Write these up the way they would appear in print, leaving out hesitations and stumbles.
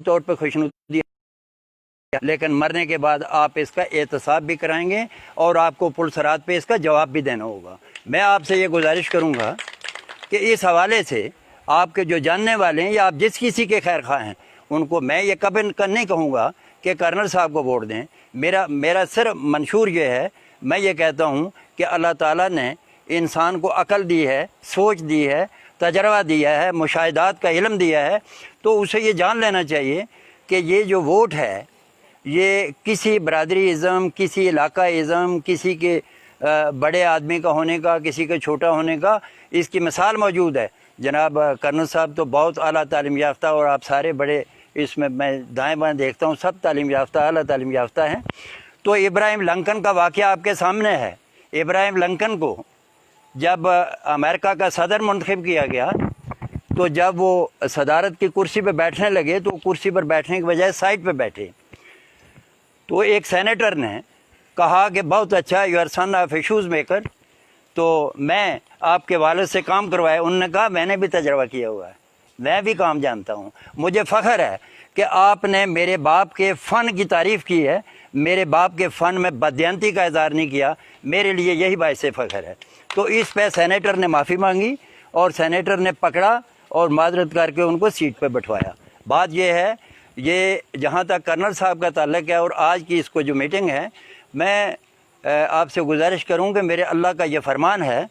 طور پر खुशनुदी, लेकिन मरने के बाद आप इसका एहतसाब भी कराएंगे और आपको पुलिसरात पे इसका जवाब भी देना होगा। मैं आपसे ये गुजारिश करूँगा कि इस हवाले से आपके जो जानने वाले हैं या आप जिस किसी के खैर खा हैं उनको मैं ये कभी नहीं कहूँगा कि कर्नल साहब को वोट दें। मेरा सिर्फ मंशूर ये है, मैं ये कहता हूँ कि अल्लाह ताला ने इंसान को अकल दी है, सोच दी है, तजर्बा दिया है, मुशाहिदात का इल्म दिया है, तो उसे ये जान लेना चाहिए कि ये जो वोट है ये किसी बरादरी इज़म, किसी इलाका इज़म, किसी के बड़े आदमी का होने का, किसी के छोटा होने का, इसकी मिसाल मौजूद है। जनाब कर्नल साहब तो बहुत आला तालीम याफ्ता, और आप सारे बड़े, इसमें मैं दाएं बाएं देखता हूँ सब तालीम याफ्ता, आला तालीम याफ्ता हैं। तो इब्राहिम लिंकन का वाक़या आपके सामने है। इब्राहिम लिंकन को जब अमेरिका का सदर मुंतखब किया गया तो जब वो सदारत की कुर्सी पर बैठने लगे तो कुर्सी पर बैठने की बजाय साइड पर बैठे। तो एक सेनेटर ने कहा कि बहुत अच्छा, your son of issues maker, तो मैं आपके वालिद से काम करवाया। उन्होंने कहा मैंने भी तजर्बा किया हुआ है, मैं भी काम जानता हूँ, मुझे फ़ख्र है कि आपने मेरे बाप के फ़न की तारीफ़ की है, मेरे बाप के फ़न में बदयंती का इज़हार नहीं किया, मेरे लिए यही बाइस फ़ख्र है। तो इस पे सेनेटर ने माफ़ी मांगी और सेनेटर ने पकड़ा और माजरत करके उनको सीट पे बैठवाया। बात यह है, ये जहाँ तक कर्नल साहब का ताल्लुक़ है और आज की इसको जो मीटिंग है, मैं आपसे गुजारिश करूँ कि मेरे अल्लाह का ये फरमान है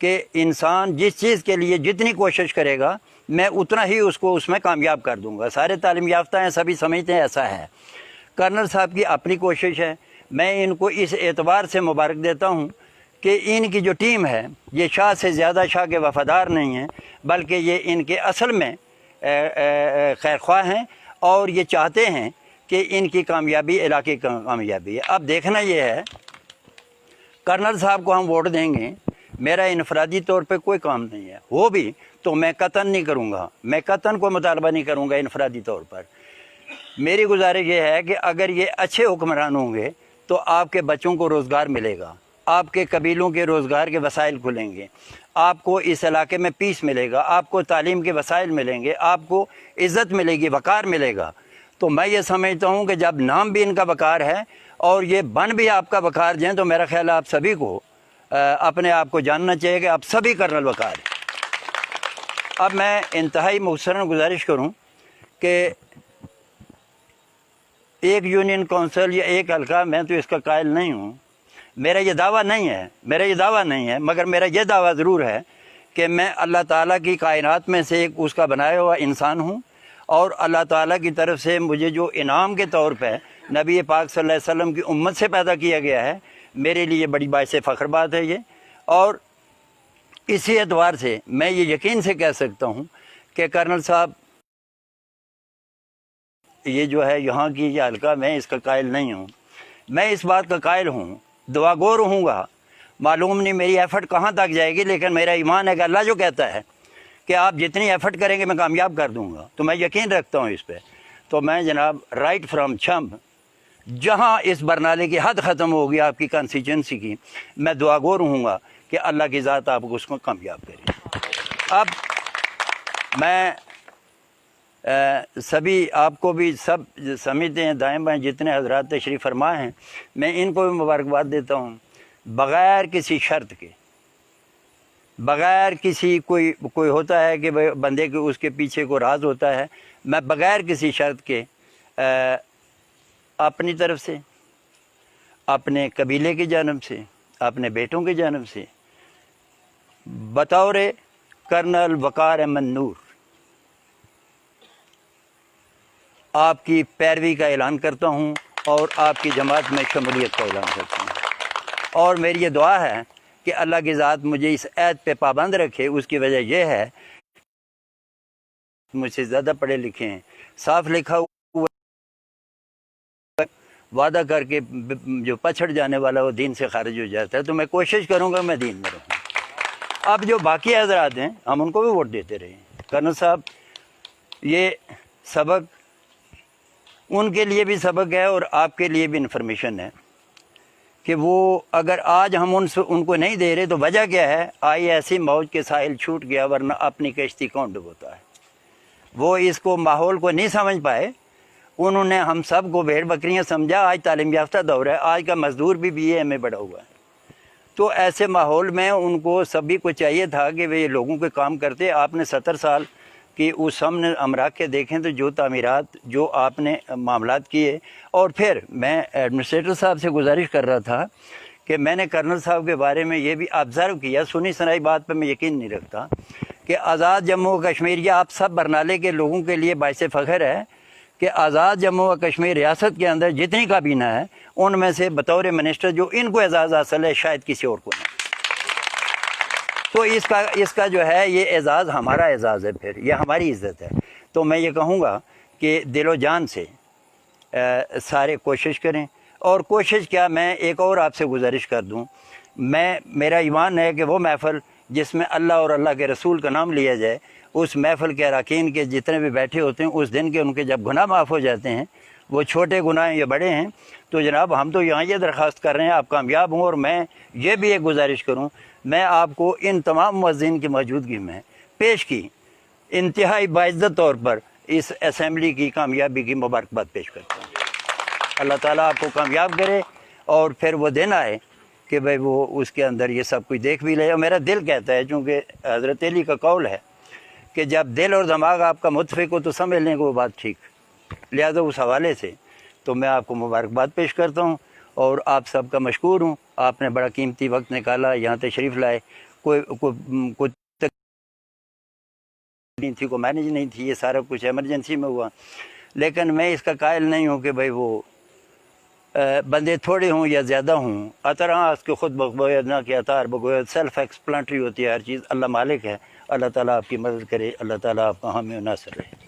कि इंसान जिस चीज़ के लिए जितनी कोशिश करेगा मैं उतना ही उसको उसमें कामयाब कर दूँगा। सारे तालीम याफ्ता हैं, सभी समझते हैं ऐसा है। कर्नल साहब की अपनी कोशिश है, मैं इनको इस एतबार से मुबारक देता हूँ कि इनकी जो टीम है ये शाह से ज़्यादा शाह के वफ़ादार नहीं हैं, बल्कि ये इनके असल में खैर ख्वाह हैं और ये चाहते हैं कि इनकी कामयाबी इलाके की कामयाबी है। अब देखना ये है, कर्नल साहब को हम वोट देंगे, मेरा इनफरादी तौर पे कोई काम नहीं है, वो भी तो मैं कतन नहीं करूँगा, मैं कतन को मुतालबा नहीं करूँगा इनफरादी तौर पर। मेरी गुजारिश ये है कि अगर ये अच्छे हुक्मरान होंगे तो आपके बच्चों को रोज़गार मिलेगा, आपके कबीलों के रोज़गार के वसाइल खुलेंगे, आपको इस इलाके में पीस मिलेगा, आपको तालीम के वसाइल मिलेंगे, आपको इज़्ज़त मिलेगी, वक़ार मिलेगा। तो मैं ये समझता हूँ कि जब नाम भी इनका वक़ार है और ये बन भी आपका वक़ार जाएँ, तो मेरा ख्याल है आप सभी को अपने आप को जानना चाहिए कि आप सभी कर्नल वक़ार हैं। अब मैं इंतहाई मुख्तसरन गुजारिश करूँ कि एक यूनियन काउंसिल या एक हल्का, मैं तो इसका कायल नहीं हूँ, मेरा ये दावा नहीं है, मगर मेरा ये दावा ज़रूर है कि मैं अल्लाह ताला की कायनात में से एक उसका बनाया हुआ इंसान हूँ और अल्लाह ताला की तरफ से मुझे जो इनाम के तौर पे नबी पाक सल्लल्लाहु अलैहि वसल्लम की उम्मत से पैदा किया गया है, मेरे लिए बड़ी बाइस फ़ख्र बात है ये। और इसी एतबार से मैं ये यकीन से कह सकता हूँ कि कर्नल साहब ये जो है यहाँ की ये हल्का, मैं इसका कायल नहीं हूँ। मैं इस बात का कायल हूँ, दुआगो रहूँगा, मालूम नहीं मेरी एफ़र्ट कहाँ तक जाएगी, लेकिन मेरा ईमान है कि अल्लाह जो कहता है कि आप जितनी एफ़र्ट करेंगे मैं कामयाब कर दूँगा, तो मैं यकीन रखता हूँ इस पर। तो मैं जनाब राइट फ्राम छम्ब, जहाँ इस बरनाले की हद ख़त्म होगी आपकी कंस्टिट्यूंसी की, मैं दुआगो रहूँगा कि अल्लाह की ज़ात आपको उसको कामयाब करे। अब मैं सभी आपको भी सब समझते हैं, दाएँ बाएँ जितने हजरात तशरीफ़ फरमा हैं, मैं इनको भी मुबारकबाद देता हूँ, बग़ैर किसी शर्त के, बग़ैर किसी कोई होता है कि भाई बंदे के उसके पीछे को राज होता है, मैं बग़ैर किसी शर्त के अपनी तरफ से, अपने कबीले की जानब से, अपने बेटों की जानब से बतौर कर्नल वक़ार अहमद नूर आपकी पैरवी का ऐलान करता हूँ और आपकी जमात में शमूलियत का ऐलान करता हूँ। और मेरी ये दुआ है कि अल्लाह की ज़ात मुझे इस ऐद पे पाबंद रखे। उसकी वजह यह है मुझसे ज़्यादा पढ़े लिखे हैं, साफ लिखा हुआ वादा करके जो पछड़ जाने वाला वो दीन से खारिज हो जाता है। तो मैं कोशिश करूँगा मैं दीन में रहूँ। अब जो बाकी हज़रात हैं हम उनको भी वोट देते रहे। कर्नल साहब ये सबक उनके लिए भी सबक है और आपके लिए भी इन्फॉर्मेशन है कि वो अगर आज हम उनको नहीं दे रहे तो वजह क्या है, आई ऐसी मौज के साहिल छूट गया वरना अपनी कश्ती कौन डुबोता है। वो इसको माहौल को नहीं समझ पाए انہوں نے ہم سب کو بھیڑ بکریاں سمجھا. آج تعلیم یافتہ دور ہے, آج کا مزدور بھی BA MA پڑھا ہوا ہے. تو ایسے ماحول میں ان کو سبھی کو چاہیے تھا کہ وہ لوگوں کے کام کرتے. آپ نے 70 سال کی اس سامنے ہم رکھ کے دیکھیں تو جو تعمیرات, جو آپ نے معاملات کیے. اور پھر میں ایڈمنسٹریٹر صاحب سے گزارش کر رہا تھا کہ میں نے کرنل صاحب کے بارے میں یہ بھی آبزرو کیا, سنی سنائی بات پہ میں یقین نہیں رکھتا, کہ آزاد جموں و کشمیر, یہ آپ سب برنالے کے لوگوں کے لیے باعث فخر ہے کہ آزاد جموں و کشمیر ریاست کے اندر جتنی کابینہ ہے ان میں سے بطور منسٹر جو ان کو اعزاز حاصل ہے شاید کسی اور کو نہیں. تو اس کا جو ہے یہ اعزاز ہمارا اعزاز ہے, پھر یہ ہماری عزت ہے. تو میں یہ کہوں گا کہ دل و جان سے سارے کوشش کریں. اور کوشش کیا, میں ایک اور آپ سے گزارش کر دوں, میرا ایمان ہے کہ وہ محفل جس میں اللہ اور اللہ کے رسول کا نام لیا جائے, اس محفل کے اراکین کے جتنے بھی بیٹھے ہوتے ہیں اس دن کے ان کے جب گناہ معاف ہو جاتے ہیں, وہ چھوٹے گناہ یا بڑے ہیں, تو جناب ہم تو یہاں یہ درخواست کر رہے ہیں آپ کامیاب ہوں. اور میں یہ بھی ایک گزارش کروں, میں آپ کو ان تمام مؤذنین کی موجودگی میں پیش کی انتہائی باعزت طور پر اس اسمبلی کی کامیابی کی مبارکباد پیش کرتا ہوں. اللہ تعالیٰ آپ کو کامیاب کرے اور پھر وہ دن آئے کہ بھئی وہ اس کے اندر یہ سب کچھ دیکھ بھی لے. اور میرا دل کہتا ہے, چونکہ حضرت علی کا قول ہے کہ جب دل اور دماغ آپ کا متفق ہو تو سمجھ لیں کہ وہ بات ٹھیک. لہذا اس حوالے سے تو میں آپ کو مبارکباد پیش کرتا ہوں اور آپ سب کا مشکور ہوں. آپ نے بڑا قیمتی وقت نکالا, یہاں تشریف لائے. کوئی نہیں تھی, کوئی مینیج نہیں تھی, یہ سارا کچھ ایمرجنسی میں ہوا. لیکن میں اس کا قائل نہیں ہوں کہ بھئی وہ بندے تھوڑے ہوں یا زیادہ ہوں. اطراں اس کے خود بغوید نہ کہ اطار بغوید, سیلف ایکسپلانٹری ہوتی ہے ہر چیز. اللہ مالک ہے, اللہ تعالیٰ آپ کی مدد کرے, اللہ تعالیٰ آپ کا حامی و ناصر رہے.